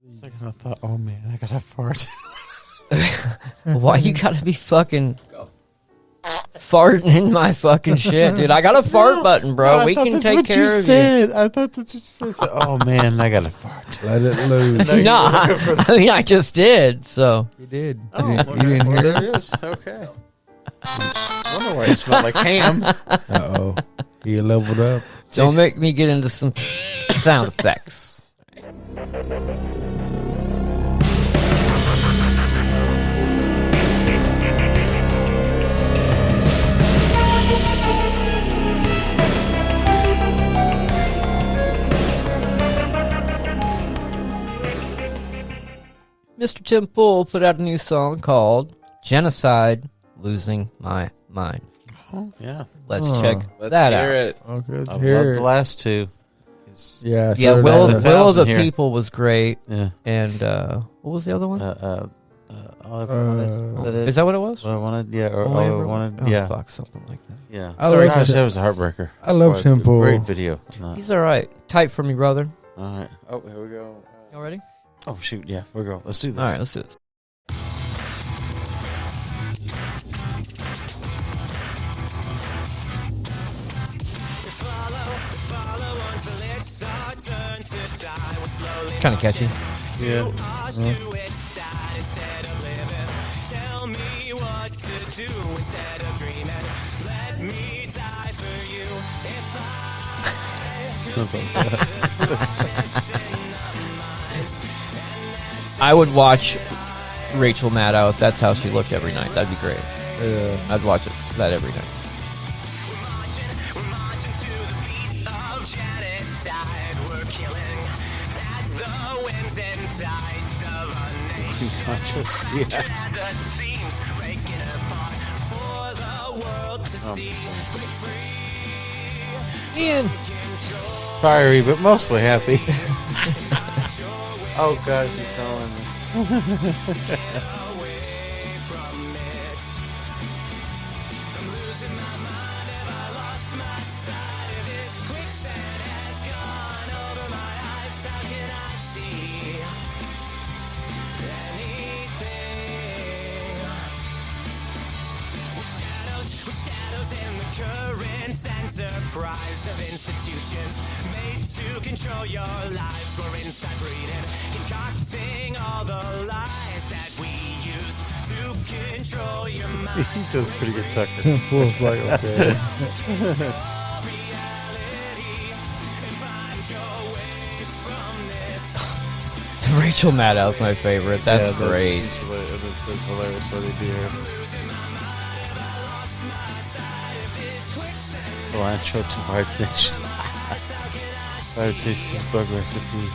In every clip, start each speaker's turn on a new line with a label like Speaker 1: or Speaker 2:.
Speaker 1: Second I thought, oh man, I gotta fart.
Speaker 2: Why you gotta be fucking farting in my fucking shit, dude? I got a fart button, bro.
Speaker 1: No,
Speaker 2: we can take care of
Speaker 1: said. I thought that's what you said. So, oh man, I gotta fart.
Speaker 3: Let it loose.
Speaker 1: No, you
Speaker 2: No,
Speaker 1: were looking for
Speaker 2: I mean I just did. So
Speaker 3: You did.
Speaker 1: Oh,
Speaker 3: You didn't
Speaker 1: well,
Speaker 3: hear
Speaker 1: there
Speaker 3: it?
Speaker 1: it is. Okay. I wonder why it smelled like ham.
Speaker 3: Uh-oh. He leveled up.
Speaker 2: don't make me get into some sound effects. Mr. Tim Pool put out a new song called Genocide Losing My Mind.
Speaker 1: Oh, yeah.
Speaker 2: Let's
Speaker 3: Oh.
Speaker 2: check
Speaker 1: Let's
Speaker 2: that
Speaker 1: hear
Speaker 2: out.
Speaker 1: it.
Speaker 3: Okay, let's
Speaker 1: I've
Speaker 3: hear
Speaker 1: loved
Speaker 3: it.
Speaker 1: the last two.
Speaker 3: Yeah,
Speaker 2: Yeah,
Speaker 3: sure
Speaker 2: Will
Speaker 3: that-
Speaker 2: of the
Speaker 1: here.
Speaker 2: People was great.
Speaker 1: Yeah.
Speaker 2: And what was the other one?
Speaker 1: All I Ever Wanted. Is that it?
Speaker 2: Is that what it was?
Speaker 1: What I wanted? Yeah. Or
Speaker 2: All
Speaker 1: all I
Speaker 2: I
Speaker 1: Ever
Speaker 2: Ever
Speaker 1: wanted?
Speaker 2: Oh,
Speaker 1: Yeah.
Speaker 2: fuck, something like that.
Speaker 1: Yeah.
Speaker 3: I
Speaker 1: Sorry,
Speaker 3: like
Speaker 1: gosh,
Speaker 3: it.
Speaker 1: that was a heartbreaker.
Speaker 3: I love
Speaker 1: But
Speaker 3: Tim Pool.
Speaker 1: Great video.
Speaker 2: He's all right. Tight for me, brother.
Speaker 1: All right. Oh, here we go.
Speaker 2: You ready?
Speaker 1: Oh, shoot. Yeah, we're going. Let's do this.
Speaker 2: All right, let's do this. It's kind of catchy.
Speaker 1: Yeah.
Speaker 2: I would watch Rachel Maddow if that's how she looked every night. That'd be great.
Speaker 3: Yeah.
Speaker 2: I'd watch that every night.
Speaker 1: Conscious. Yeah.
Speaker 2: Ian.
Speaker 1: Fiery, but mostly happy. Oh, gosh, you're calling me.
Speaker 4: Enterprise of institutions made to control your lives. We're inside breeding, concocting all the lies that we use to control your mind.
Speaker 1: He does pretty good Tucker.
Speaker 3: Tim Pool's like, okay.
Speaker 2: Rachel Maddow's my favorite. That's great.
Speaker 1: That's hilarious what they do here. Cilantro to White Nation. Fire tastes bug recipes.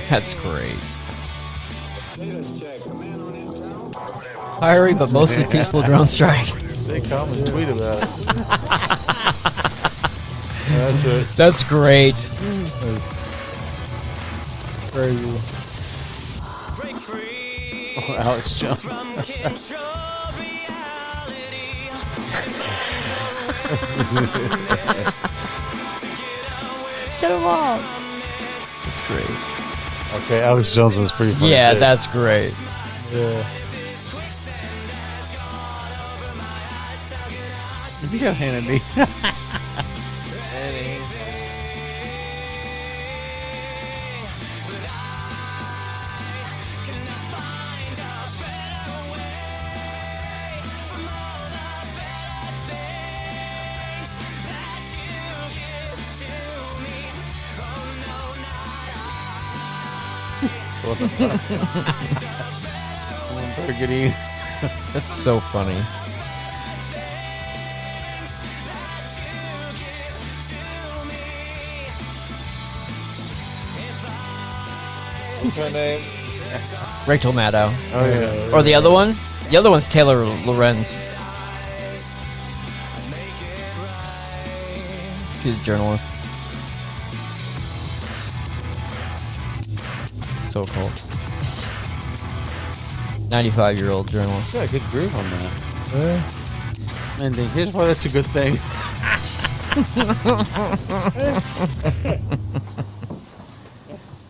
Speaker 2: That's great. Fiery, but mostly peaceful drone strike.
Speaker 1: Stay calm and tweet about it. That's it.
Speaker 2: That's great.
Speaker 3: Crazy.
Speaker 4: Break free
Speaker 1: Oh, Alex Jones.
Speaker 4: from control
Speaker 2: Get him off. That's great.
Speaker 1: Okay, Alex Jones was pretty funny.
Speaker 2: Yeah,
Speaker 1: too.
Speaker 2: that's great.
Speaker 3: Yeah.
Speaker 1: You got Hannity. Someone burgundy.
Speaker 2: That's so funny.
Speaker 1: What's her name?
Speaker 2: Rachel Maddow.
Speaker 1: Oh yeah.
Speaker 2: Or the other one? The other one's Taylor Lorenz. She's a journalist. So cool. 95-year-old
Speaker 1: It's
Speaker 2: journalist.
Speaker 1: got a good groove on that.
Speaker 3: Yeah.
Speaker 1: And here's why that's a good thing.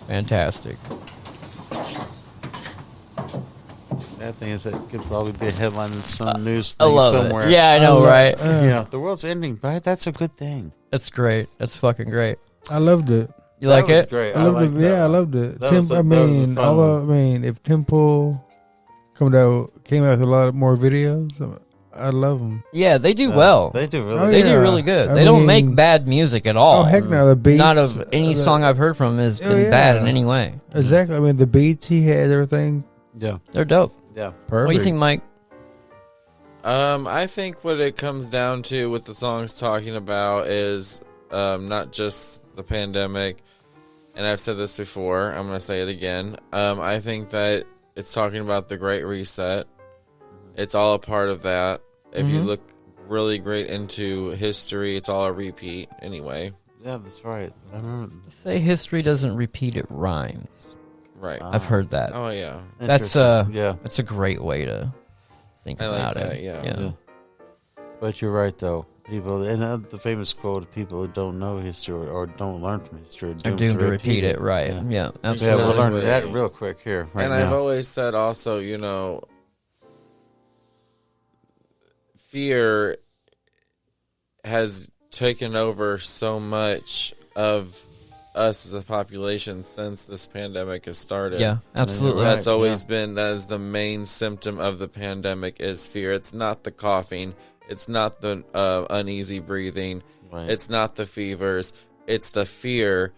Speaker 2: Fantastic.
Speaker 1: That thing is that could probably be a headline in some news
Speaker 2: I
Speaker 1: thing
Speaker 2: love
Speaker 1: somewhere.
Speaker 2: it. Yeah, I know, right?
Speaker 1: The world's ending, but that's a good thing.
Speaker 2: That's great. That's fucking great.
Speaker 3: I loved it.
Speaker 2: You like
Speaker 1: was
Speaker 2: it?
Speaker 1: Great.
Speaker 3: I loved
Speaker 1: liked
Speaker 3: it.
Speaker 1: that
Speaker 3: Yeah, I
Speaker 1: one.
Speaker 3: loved it.
Speaker 1: That was a-
Speaker 3: I
Speaker 1: that was a
Speaker 3: mean,
Speaker 1: fun one.
Speaker 3: I mean, if Tim Pool came out with a lot more videos, I love them.
Speaker 2: Yeah, they do well.
Speaker 1: They do really.
Speaker 3: Oh,
Speaker 2: They
Speaker 3: yeah.
Speaker 2: do really good.
Speaker 3: I
Speaker 2: They don't
Speaker 3: mean-
Speaker 2: make bad music at all.
Speaker 3: Oh heck no, the beats.
Speaker 2: Not of any song I've heard from has been bad in any way.
Speaker 3: Exactly. I mean, the beats he had, everything.
Speaker 1: Yeah.
Speaker 2: They're dope.
Speaker 1: Yeah.
Speaker 3: Perfect.
Speaker 2: What do you think, Mike?
Speaker 5: I think what it comes down to, what the song's talking about, is not just the pandemic. And I've said this before. I'm going to say it again. I think that it's talking about the Great Reset. It's all a part of that. If you look really great into history, it's all a repeat anyway.
Speaker 1: Yeah, that's right. I remember.
Speaker 2: Say history doesn't repeat, it rhymes.
Speaker 5: Right.
Speaker 2: I've heard that.
Speaker 5: Oh, yeah.
Speaker 2: That's
Speaker 1: Interesting. Yeah.
Speaker 2: that's a great way to think
Speaker 5: I like
Speaker 2: about
Speaker 5: that,
Speaker 2: it.
Speaker 5: yeah.
Speaker 1: But you're right, though. People, and the famous quote: "People who don't know history or don't learn from history are
Speaker 2: They're doomed to repeat it. Right.
Speaker 1: Yeah,
Speaker 2: Yeah,
Speaker 1: yeah
Speaker 2: absolutely.
Speaker 1: we're learning that real quick here. Right
Speaker 5: And
Speaker 1: now.
Speaker 5: I've always said also, fear has taken over so much of us as a population since this pandemic has started.
Speaker 2: Yeah, absolutely.
Speaker 5: That's always been, that is the main symptom of the pandemic, is fear. It's not the coughing. It's not the uneasy breathing.
Speaker 1: Right.
Speaker 5: It's not the fevers. It's the fear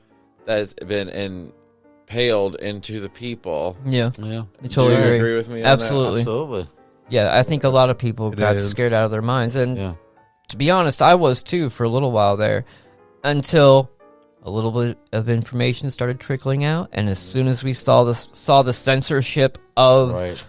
Speaker 5: that has been impaled into the people.
Speaker 2: Yeah,
Speaker 1: Yeah.
Speaker 2: I totally
Speaker 5: Do you
Speaker 2: agree.
Speaker 5: agree with me on that?
Speaker 2: Absolutely.
Speaker 1: Absolutely.
Speaker 2: Yeah, I think a lot of people got
Speaker 3: is.
Speaker 2: scared out of their minds, and
Speaker 1: Yeah.
Speaker 2: to be honest, I was too for a little while there, until a little bit of information started trickling out, and as soon as we saw the censorship of
Speaker 1: Right.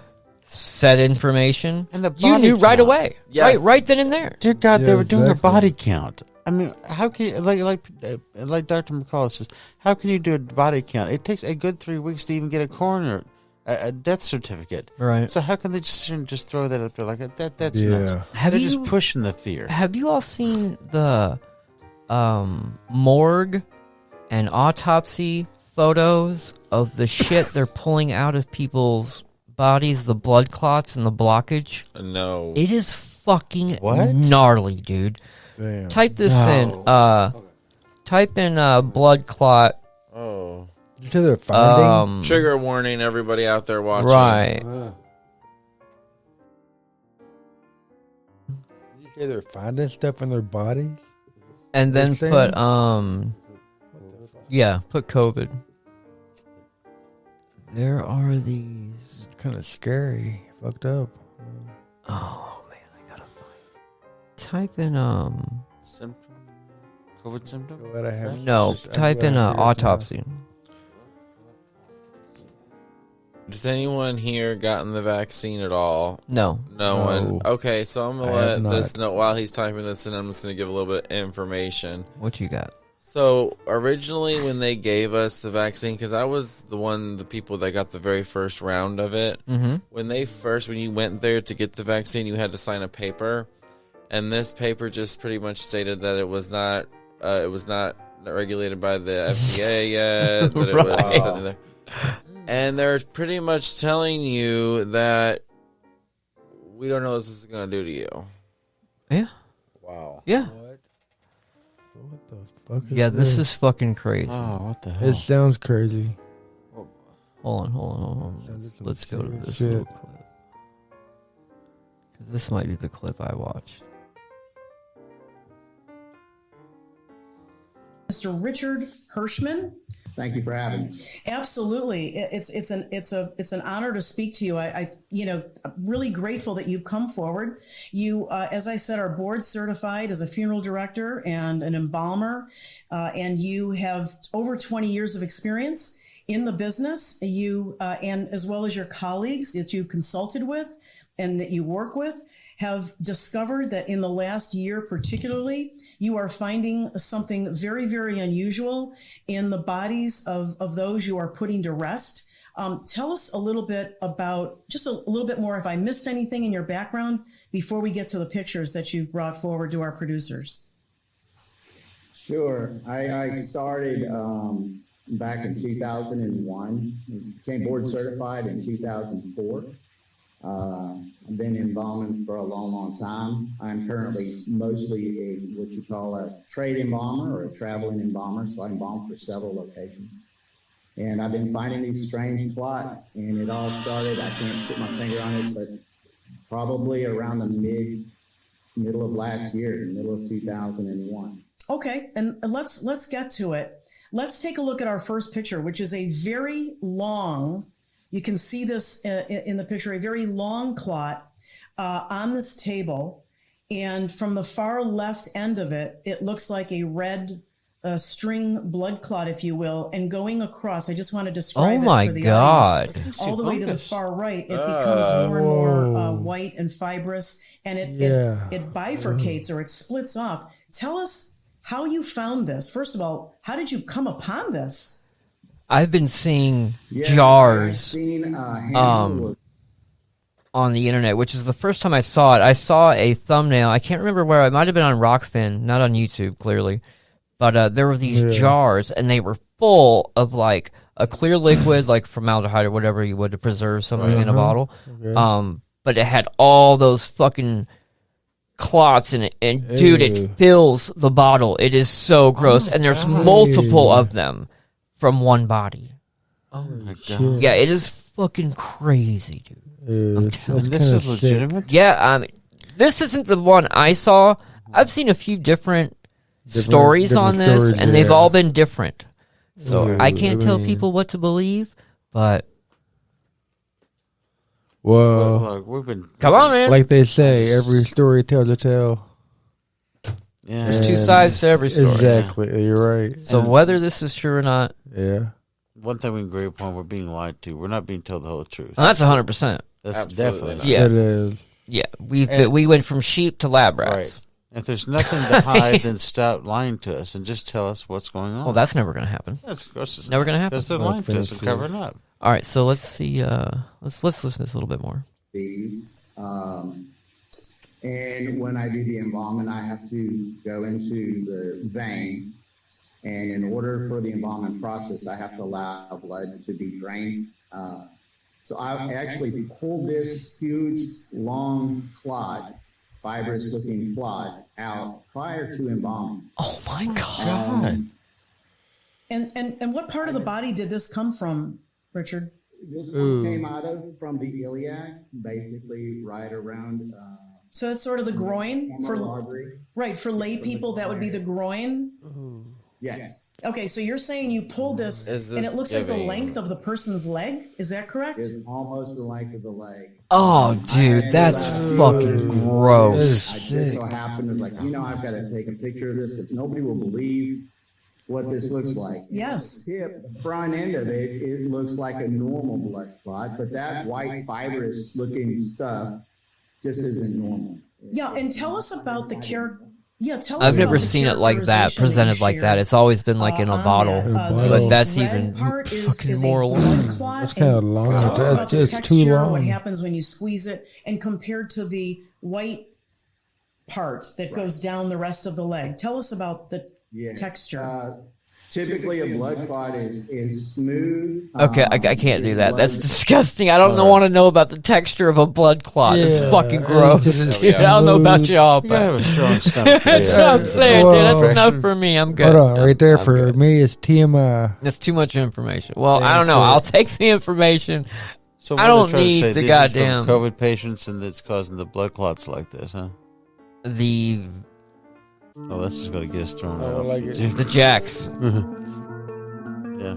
Speaker 2: said information,
Speaker 1: And the
Speaker 2: you
Speaker 1: body
Speaker 2: knew right
Speaker 1: count.
Speaker 2: away,
Speaker 5: Yes.
Speaker 2: right then and there.
Speaker 1: Dear God, they
Speaker 3: Yeah,
Speaker 1: were doing their
Speaker 3: exactly.
Speaker 1: body count. I mean, how can you, like Dr. McCall says, how can you do a body count? It takes a good 3 weeks to even get a coroner, a death certificate.
Speaker 2: Right.
Speaker 1: So how can they just throw that up there like that? That's
Speaker 3: Yeah.
Speaker 1: nuts.
Speaker 2: Have
Speaker 1: They're
Speaker 2: you
Speaker 1: just pushing the fear.
Speaker 2: have you all seen the morgue and autopsy photos of the shit they're pulling out of people's bodies, the blood clots and the blockage?
Speaker 5: No.
Speaker 2: It is fucking
Speaker 1: What?
Speaker 2: gnarly, dude.
Speaker 3: Damn.
Speaker 2: Type this
Speaker 1: No.
Speaker 2: in. Type in blood clot.
Speaker 5: Oh.
Speaker 3: You said they're finding.
Speaker 5: Trigger warning, everybody out there watching.
Speaker 2: Right.
Speaker 3: You say they're finding stuff in their bodies.
Speaker 2: And then
Speaker 3: Insane.
Speaker 2: put put COVID. There are these.
Speaker 3: Kind of scary. Fucked up.
Speaker 2: Oh man, I gotta find. Type in
Speaker 1: Symptom? COVID symptom?
Speaker 3: Glad I have.
Speaker 2: no.
Speaker 3: I'm
Speaker 2: Type
Speaker 3: glad
Speaker 2: in
Speaker 3: I figured it out.
Speaker 2: autopsy.
Speaker 5: Has anyone here gotten the vaccine at all?
Speaker 2: No.
Speaker 5: No one. Okay, so I'm going
Speaker 3: I
Speaker 5: to
Speaker 3: have
Speaker 5: let this
Speaker 3: not.
Speaker 5: know while he's typing this in. I'm just going to give a little bit of information.
Speaker 2: What you got?
Speaker 5: So originally when they gave us the vaccine, because I was the people that got the very first round of it,
Speaker 2: Mm-hmm.
Speaker 5: when you went there to get the vaccine, you had to sign a paper. And this paper just pretty much stated that it was not regulated by the FDA yet. That it was something there. And they're pretty much telling you that we don't know what this is going to do to you.
Speaker 2: Yeah.
Speaker 1: Wow.
Speaker 2: Yeah.
Speaker 3: What the fuck?
Speaker 2: Yeah. This is fucking crazy.
Speaker 1: Oh, what the hell?
Speaker 3: It sounds crazy.
Speaker 2: Hold on.
Speaker 3: Sounds like
Speaker 2: Let's go to
Speaker 3: some
Speaker 2: this
Speaker 3: shit.
Speaker 2: little clip. 'Cause this might be the clip I watched.
Speaker 6: Mr. Richard Hirschman.
Speaker 7: Thank you for having me.
Speaker 6: Absolutely, it's an honor to speak to you. I'm really grateful that you've come forward. You, as I said, are board certified as a funeral director and an embalmer, and you have over 20 years of experience in the business. You and as well as your colleagues that you've consulted with and that you work with, have discovered that in the last year particularly, you are finding something very, very unusual in the bodies of those you are putting to rest. Tell us a little bit about, just a little bit more, if I missed anything in your background before we get to the pictures that you've brought forward to our producers.
Speaker 7: Sure. I started back in 2001. Became board certified in 2004. I've been embalming for a long, long time. I'm currently mostly what you call a trade embalmer or a traveling embalmer, so I embalm for several locations. And I've been finding these strange clots, and it all started, I can't put my finger on it, but probably around the middle of last year, middle of 2001.
Speaker 6: Okay, and let's get to it. Let's take a look at our first picture, which is a very long, you can see this in the picture, a very long clot on this table. And from the far left end of it, it looks like a red string blood clot, if you will, and going across. I just want to describe it for the audience. All the way to the far right, it becomes more and more white and fibrous, and it bifurcates or it splits off. Tell us how you found this. First of all, how did you come upon this?
Speaker 2: I've been seeing jars on the internet, which is the first time I saw it. I saw a thumbnail. I can't remember where. It might have been on Rockfin, not on YouTube, clearly. But there were these jars, and they were full of, like, a clear liquid, like formaldehyde or whatever you would to preserve something in a bottle. Okay. But it had all those fucking clots in it. And, dude, it fills the bottle. It is so gross. And there's multiple of them from one body.
Speaker 1: Oh, my God.
Speaker 2: Yeah, it is fucking crazy, dude.
Speaker 1: This is legitimate?
Speaker 2: Yeah, I mean, this isn't the one I saw. I've seen a few different stories on this, and they've all been different. So I can't tell people what to believe, but
Speaker 1: look, we've been
Speaker 2: come on, man.
Speaker 3: Like they say, every story tells a tale.
Speaker 1: Yeah,
Speaker 2: there's two sides to every story.
Speaker 3: Exactly, you're right.
Speaker 2: So whether this is true or not,
Speaker 1: one thing we can agree upon: we're being lied to. We're not being told the whole truth.
Speaker 2: And that's 100%.
Speaker 1: That's
Speaker 5: absolutely
Speaker 1: definitely
Speaker 2: not.
Speaker 3: It is.
Speaker 2: Yeah, we went from sheep to lab rats.
Speaker 1: Right. If there's nothing to hide, then stop lying to us and just tell us what's going on.
Speaker 2: Well, that's never going to happen.
Speaker 1: That's of course it's
Speaker 2: never going to happen.
Speaker 1: Because they're lying to us and covering up.
Speaker 2: All right, so let's see. Let's listen to this a little bit more.
Speaker 7: These, and when I do the embalming, I have to go into the vein, and in order for the embalming process, I have to allow blood to be drained. So I actually pulled this huge, long clot, fibrous-looking clot, out prior to embalming.
Speaker 2: Oh my God!
Speaker 6: And what part of the body did this come from, Richard?
Speaker 7: This one came out from the iliac, basically right around.
Speaker 6: So that's sort of the groin for lay people. That would be the groin.
Speaker 7: Yes.
Speaker 6: Okay, so you're saying you pulled this, and it looks like the length of the person's leg. Is that correct?
Speaker 7: It's almost the length of the leg.
Speaker 2: Oh, dude, that's fucking gross.
Speaker 7: I just so happened to I've got to take a picture of this because nobody will believe what this looks like.
Speaker 6: Yes.
Speaker 7: The front end of it, it looks like a normal blood clot, but that white fibrous looking stuff just isn't normal.
Speaker 6: Yeah, and tell us about the character. Yeah, tell us.
Speaker 2: I've never seen it like that, presented like that. It's always been like in a bottle, but that's even fucking more long.
Speaker 3: That's kind of long. That's too long.
Speaker 6: What happens when you squeeze it, and compared to the white part that goes down the rest of the leg. Tell us about the texture.
Speaker 7: Typically, a blood clot is smooth.
Speaker 2: Okay, I can't do that. That's disgusting. I don't want to know about the texture of a blood clot. It's fucking gross. Dude, I don't know about y'all, but
Speaker 1: have a strong stomach.
Speaker 2: That's what I'm saying, dude. That's enough for me. I'm good.
Speaker 3: Hold on, right there for me is TMI.
Speaker 2: That's too much information. Well, I don't know. I'll take the information.
Speaker 1: So
Speaker 2: I don't need the goddamn
Speaker 1: COVID patients, and that's causing the blood clots like this, huh? That's just going to get us thrown out.
Speaker 2: The jacks.
Speaker 1: Yeah.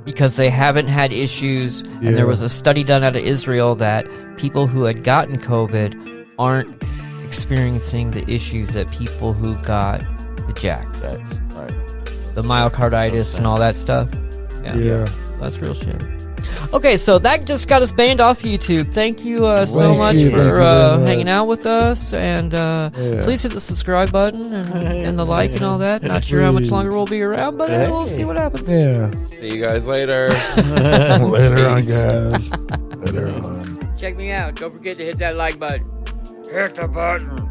Speaker 2: Because they haven't had issues, and there was a study done out of Israel that people who had gotten COVID aren't experiencing the issues that people who got the jacks.
Speaker 1: That's right.
Speaker 2: The myocarditis and all that stuff.
Speaker 3: Yeah.
Speaker 2: That's real shit. Okay, so that just got us banned off YouTube. Thank you so much for hanging out with us, and please hit the subscribe button and the like and all that. Not sure how much longer we'll be around, but we'll see what happens.
Speaker 3: Yeah.
Speaker 5: See you guys later.
Speaker 3: Later on, guys. Later on.
Speaker 2: Check me out. Don't forget to hit that like button.
Speaker 1: Hit the button.